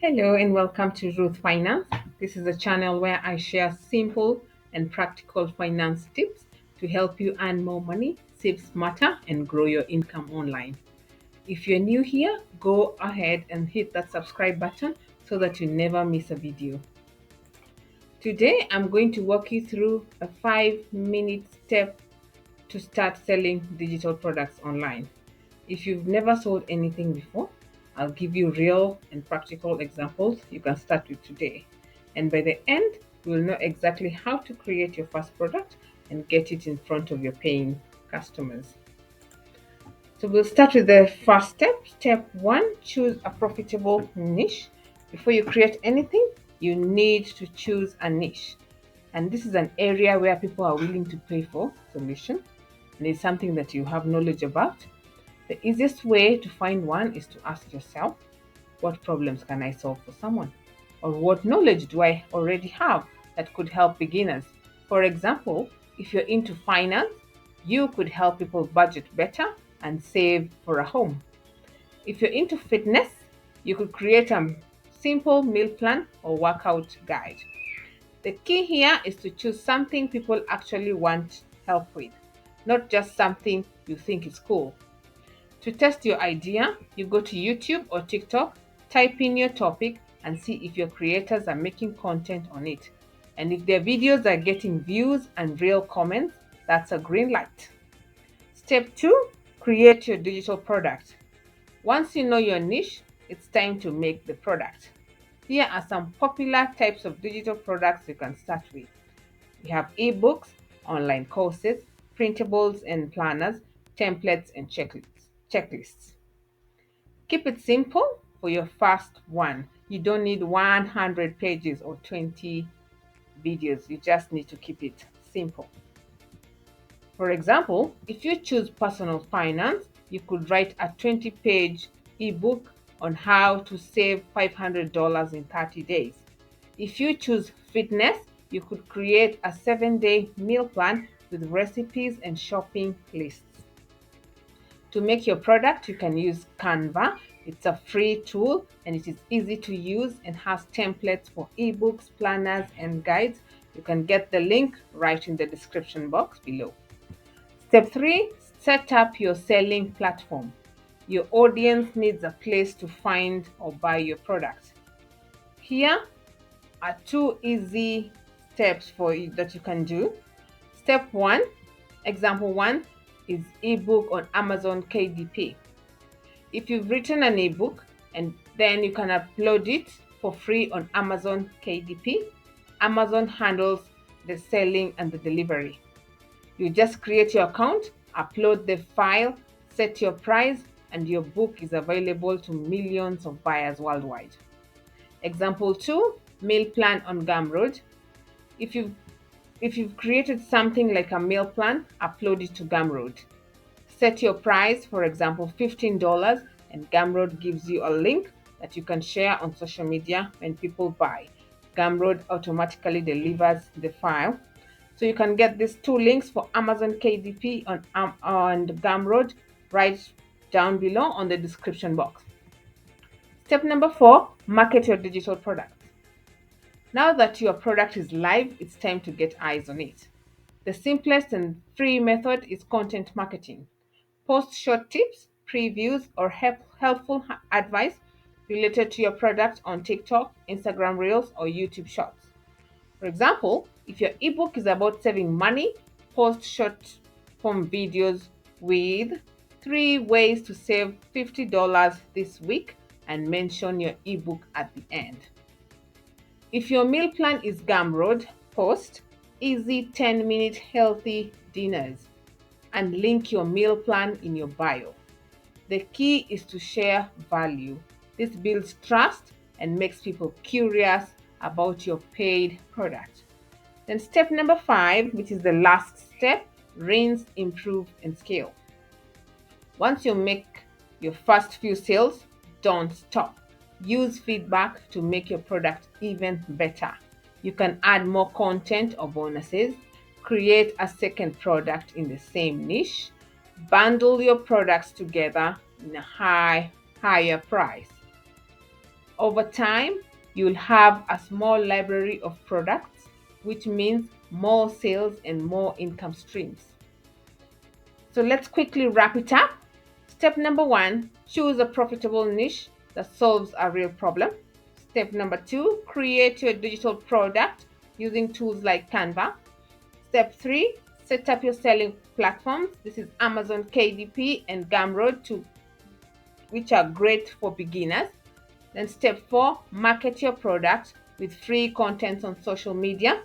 Hello and welcome to Ruth Finance. This is a channel where I share simple and practical finance tips to help you earn more money, save smarter, and grow your income online. If you're new here, go ahead and hit that subscribe button so that you never miss a video. Today, I'm going to walk you through a 5-minute step to start selling digital products online. If you've never sold anything before, I'll give you real and practical examples you can start with today. And by the end, you'll know exactly how to create your first product and get it in front of your paying customers. So we'll start with the first step. Step one, choose a profitable niche. Before you create anything, you need to choose a niche. And this is an area where people are willing to pay for solution, and it's something that you have knowledge about. The easiest way to find one is to ask yourself, what problems can I solve for someone? Or what knowledge do I already have that could help beginners? For example, if you're into finance, you could help people budget better and save for a home. If you're into fitness, you could create a simple meal plan or workout guide. The key here is to choose something people actually want help with, not just something you think is cool. To test your idea, you go to YouTube or TikTok, type in your topic, and see if your creators are making content on it. And if their videos are getting views and real comments, that's a green light. Step two, create your digital product. Once you know your niche, it's time to make the product. Here are some popular types of digital products you can start with. We have ebooks, online courses, printables and planners, templates and checklists. Keep it simple for your first one. You don't need 100 pages or 20 videos. You just need to keep it simple. For example, if you choose personal finance, you could write a 20-page ebook on how to save $500 in 30 days. If you choose fitness, you could create a 7-day meal plan with recipes and shopping lists. To make your product, you can use Canva. It's a free tool and it is easy to use and has templates for ebooks, planners, and guides. You can get the link right in the description box below. Step 3, set up your selling platform. Your audience needs a place to find or buy your product. Here are 2 easy steps for you that you can do. Step 1, example 1 is ebook on Amazon KDP. If you've written an ebook and then you can upload it for free on Amazon KDP, Amazon handles the selling and the delivery. You just create your account, upload the file, set your price, and your book is available to millions of buyers worldwide. Example 2, meal plan on Gumroad. If you've created something like a meal plan, upload it to Gumroad. Set your price, for example, $15, and Gumroad gives you a link that you can share on social media when people buy. Gumroad automatically delivers the file. So you can get these 2 links for Amazon KDP on Gumroad right down below on the description box. Step number 4, market your digital product. Now that your product is live, it's time to get eyes on it. The simplest and free method is content marketing. Post short tips, previews, or helpful advice related to your product on TikTok, Instagram Reels, or YouTube Shorts. For example, if your ebook is about saving money, post short form videos with 3 ways to save $50 this week and mention your ebook at the end. If your meal plan is Gumroad, post easy 10-minute healthy dinners and link your meal plan in your bio. The key is to share value. This builds trust and makes people curious about your paid product. Then step number 5, which is the last step, rinse, improve, and scale. Once you make your first few sales, don't stop. Use feedback to make your product even better. You can add more content or bonuses, create a second product in the same niche, bundle your products together in a higher price. Over time, you'll have a small library of products, which means more sales and more income streams. So let's quickly wrap it up. Step number one, choose a profitable niche that solves a real problem. Step number two, create your digital product using tools like Canva. Step three, set up your selling platforms. This is Amazon KDP and Gumroad, which are great for beginners. Then step four, market your product with free content on social media.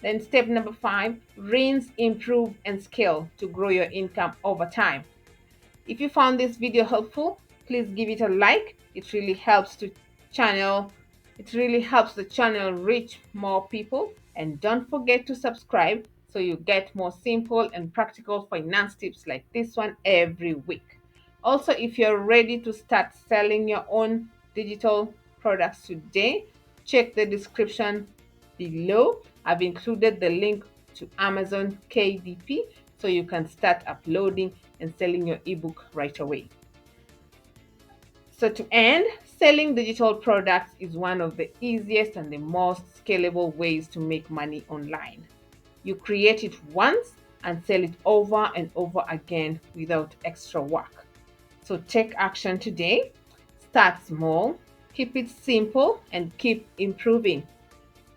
Then step number five, rinse, improve, and scale to grow your income over time. If you found this video helpful, please give it a like. Channel, it really helps the channel reach more people. And don't forget to subscribe so you get more simple and practical finance tips like this one every week. Also, if you're ready to start selling your own digital products today, check the description below. I've included the link to Amazon KDP so you can start uploading and selling your ebook right away. So to end, selling digital products is one of the easiest and the most scalable ways to make money online. You create it once and sell it over and over again without extra work. So take action today, start small, keep it simple, and keep improving.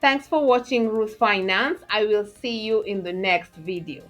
Thanks for watching Ruth Finance. I will see you in the next video.